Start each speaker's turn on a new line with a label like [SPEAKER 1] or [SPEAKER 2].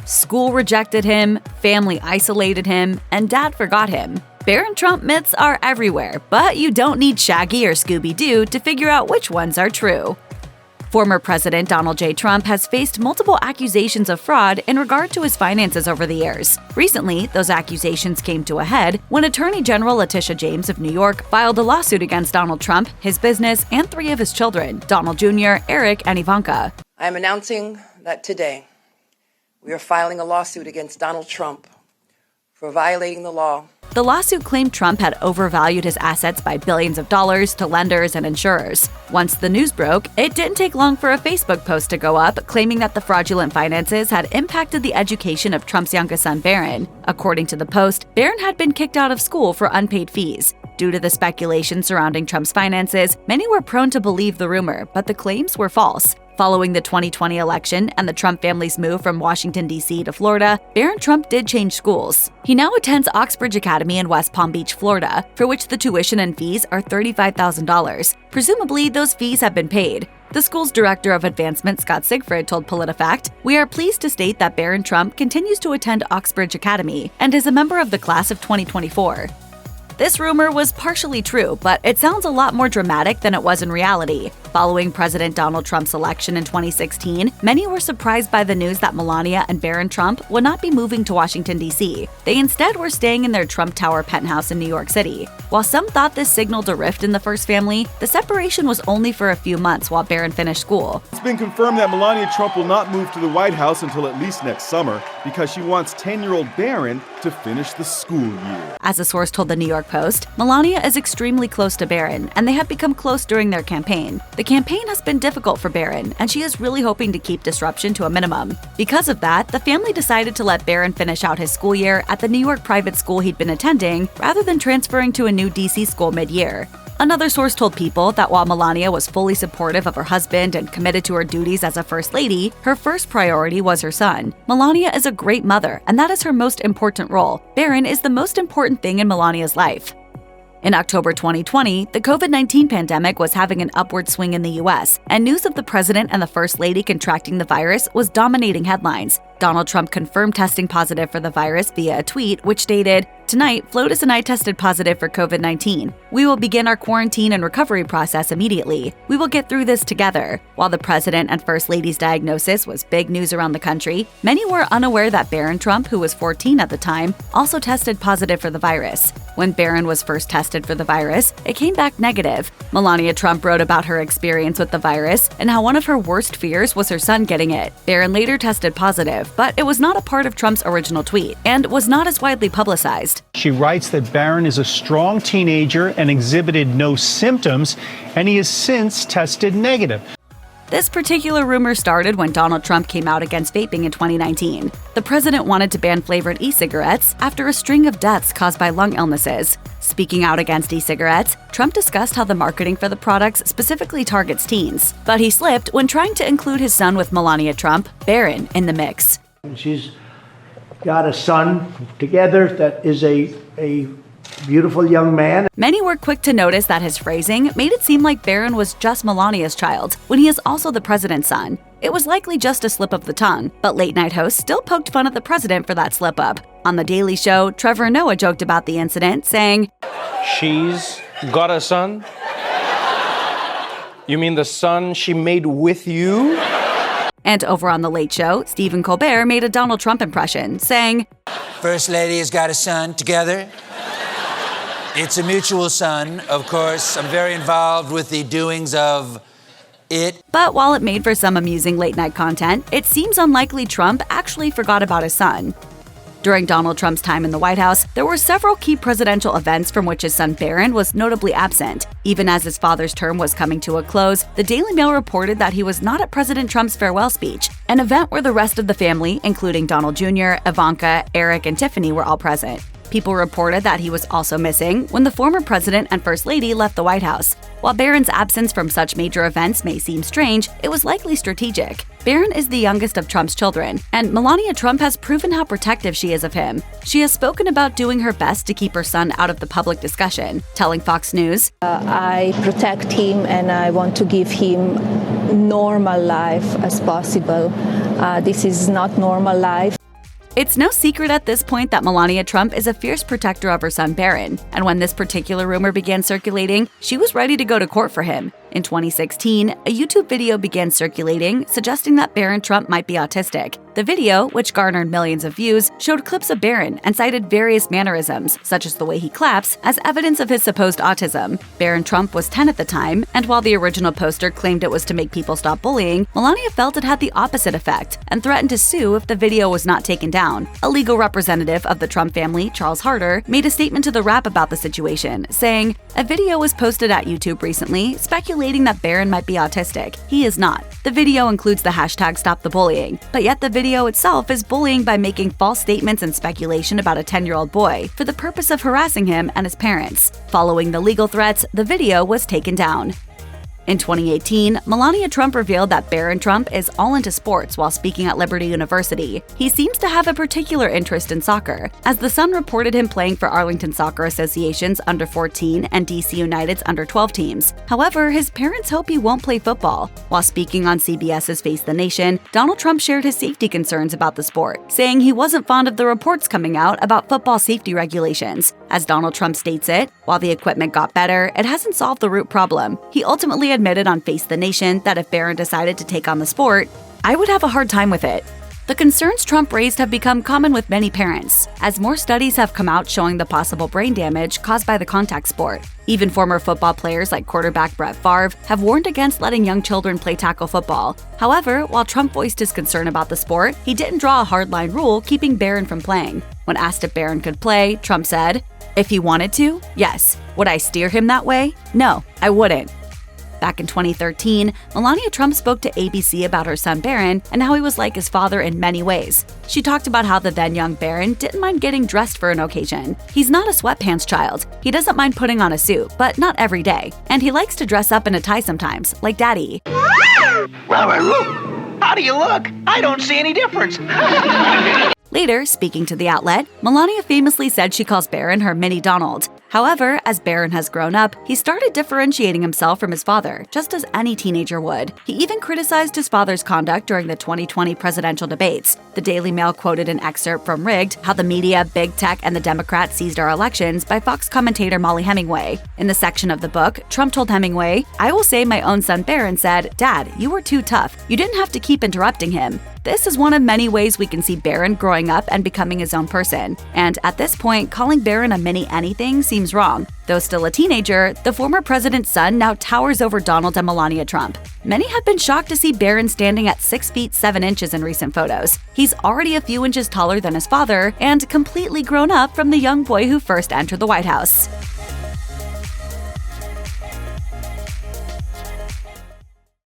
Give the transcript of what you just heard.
[SPEAKER 1] School rejected him, family isolated him, and dad forgot him. Barron Trump myths are everywhere, but you don't need Shaggy or Scooby-Doo to figure out which ones are true. Former President Donald J. Trump has faced multiple accusations of fraud in regard to his finances over the years. Recently, those accusations came to a head when Attorney General Letitia James of New York filed a lawsuit against Donald Trump, his business, and 3 of his children, Donald Jr., Eric, and Ivanka.
[SPEAKER 2] I am announcing that today we are filing a lawsuit against Donald Trump for violating the law.
[SPEAKER 1] The lawsuit claimed Trump had overvalued his assets by billions of dollars to lenders and insurers. Once the news broke, it didn't take long for a Facebook post to go up claiming that the fraudulent finances had impacted the education of Trump's youngest son, Barron. According to the post, Barron had been kicked out of school for unpaid fees. Due to the speculation surrounding Trump's finances, many were prone to believe the rumor, but the claims were false. Following the 2020 election and the Trump family's move from Washington, D.C. to Florida, Barron Trump did change schools. He now attends Oxbridge Academy in West Palm Beach, Florida, for which the tuition and fees are $35,000. Presumably, those fees have been paid. The school's director of advancement, Scott Siegfried, told PolitiFact, "We are pleased to state that Barron Trump continues to attend Oxbridge Academy and is a member of the class of 2024. This rumor was partially true, but it sounds a lot more dramatic than it was in reality. Following President Donald Trump's election in 2016, many were surprised by the news that Melania and Barron Trump would not be moving to Washington, D.C. They instead were staying in their Trump Tower penthouse in New York City. While some thought this signaled a rift in the first family, the separation was only for a few months while Barron finished school.
[SPEAKER 3] It's been confirmed that Melania Trump will not move to the White House until at least next summer because she wants 10-year-old Barron to finish the school year.
[SPEAKER 1] As a source told the New York Post, Melania is extremely close to Barron, and they have become close during their campaign. The campaign has been difficult for Barron, and she is really hoping to keep disruption to a minimum. Because of that, the family decided to let Barron finish out his school year at the New York private school he'd been attending, rather than transferring to a new D.C. school mid-year. Another source told People that while Melania was fully supportive of her husband and committed to her duties as a first lady, her first priority was her son. Melania is a great mother, and that is her most important role. Barron is the most important thing in Melania's life. In October 2020, the COVID-19 pandemic was having an upward swing in the U.S., and news of the president and the first lady contracting the virus was dominating headlines. Donald Trump confirmed testing positive for the virus via a tweet, which stated, "Tonight, Flotus and I tested positive for COVID-19. We will begin our quarantine and recovery process immediately. We will get through this together." While the president and first lady's diagnosis was big news around the country, many were unaware that Barron Trump, who was 14 at the time, also tested positive for the virus. When Barron was first tested for the virus, it came back negative. Melania Trump wrote about her experience with the virus and how one of her worst fears was her son getting it. Barron later tested positive, but it was not a part of Trump's original tweet and was not as widely publicized.
[SPEAKER 4] She writes that Barron is a strong teenager and exhibited no symptoms, and he has since tested negative.
[SPEAKER 1] This particular rumor started when Donald Trump came out against vaping in 2019. The president wanted to ban flavored e-cigarettes after a string of deaths caused by lung illnesses. Speaking out against e-cigarettes, Trump discussed how the marketing for the products specifically targets teens. But he slipped when trying to include his son with Melania Trump, Barron, in the mix.
[SPEAKER 5] She's got a son together that is a beautiful young man.
[SPEAKER 1] Many were quick to notice that his phrasing made it seem like Barron was just Melania's child, when he is also the president's son. It was likely just a slip of the tongue, but late-night hosts still poked fun at the president for that slip-up. On The Daily Show, Trevor Noah joked about the incident, saying,
[SPEAKER 6] "She's got a son? You mean the son she made with you?"
[SPEAKER 1] And over on The Late Show, Stephen Colbert made a Donald Trump impression, saying,
[SPEAKER 7] "First Lady has got a son together. It's a mutual son, of course. I'm very involved with the doings of it."
[SPEAKER 1] But while it made for some amusing late-night content, it seems unlikely Trump actually forgot about his son. During Donald Trump's time in the White House, there were several key presidential events from which his son Barron was notably absent. Even as his father's term was coming to a close, the Daily Mail reported that he was not at President Trump's farewell speech, an event where the rest of the family, including Donald Jr., Ivanka, Eric, and Tiffany, were all present. People reported that he was also missing when the former president and first lady left the White House. While Barron's absence from such major events may seem strange, it was likely strategic. Barron is the youngest of Trump's children, and Melania Trump has proven how protective she is of him. She has spoken about doing her best to keep her son out of the public discussion, telling Fox News,
[SPEAKER 8] I protect him and I want to give him normal life as possible. This is not normal life.
[SPEAKER 1] It's no secret at this point that Melania Trump is a fierce protector of her son Barron, and when this particular rumor began circulating, she was ready to go to court for him. In 2016, a YouTube video began circulating suggesting that Barron Trump might be autistic. The video, which garnered millions of views, showed clips of Barron and cited various mannerisms, such as the way he claps, as evidence of his supposed autism. Barron Trump was 10 at the time, and while the original poster claimed it was to make people stop bullying, Melania felt it had the opposite effect and threatened to sue if the video was not taken down. A legal representative of the Trump family, Charles Harder, made a statement to The Wrap about the situation, saying, "A video was posted at YouTube recently speculating that Barron might be autistic. He is not. The video includes the hashtag #StopTheBullying, but yet the video itself is bullying by making false statements and speculation about a 10-year-old boy for the purpose of harassing him and his parents." Following the legal threats, the video was taken down. In 2018, Melania Trump revealed that Barron Trump is all into sports while speaking at Liberty University. He seems to have a particular interest in soccer, as The Sun reported him playing for Arlington Soccer Association's Under-14 and DC United's Under-12 teams. However, his parents hope he won't play football. While speaking on CBS's Face the Nation, Donald Trump shared his safety concerns about the sport, saying he wasn't fond of the reports coming out about football safety regulations. As Donald Trump states it, while the equipment got better, it hasn't solved the root problem. He ultimately admitted on Face the Nation that if Barron decided to take on the sport, "I would have a hard time with it." The concerns Trump raised have become common with many parents, as more studies have come out showing the possible brain damage caused by the contact sport. Even former football players like quarterback Brett Favre have warned against letting young children play tackle football. However, while Trump voiced his concern about the sport, he didn't draw a hardline rule keeping Barron from playing. When asked if Barron could play, Trump said, "If he wanted to, yes. Would I steer him that way? No, I wouldn't." Back in 2013, Melania Trump spoke to ABC about her son Barron and how he was like his father in many ways. She talked about how the then-young Barron didn't mind getting dressed for an occasion. He's not a sweatpants child. He doesn't mind putting on a suit, but not every day. And he likes to dress up in a tie sometimes, like Daddy.
[SPEAKER 9] How do you look? I don't see any difference.
[SPEAKER 1] Later, speaking to the outlet, Melania famously said she calls Barron her mini Donald. However, as Barron has grown up, he started differentiating himself from his father, just as any teenager would. He even criticized his father's conduct during the 2020 presidential debates. The Daily Mail quoted an excerpt from Rigged, How the Media, Big Tech, and the Democrats Seized Our Elections by Fox commentator Molly Hemingway. In the section of the book, Trump told Hemingway, "I will say my own son Barron said, 'Dad, you were too tough. You didn't have to keep interrupting him.' This is one of many ways we can see Barron growing up and becoming his own person. And at this point, calling Barron a mini anything seems wrong. Though still a teenager, the former president's son now towers over Donald and Melania Trump. Many have been shocked to see Barron standing at 6 feet 7 inches in recent photos. He's already a few inches taller than his father and completely grown up from the young boy who first entered the White House.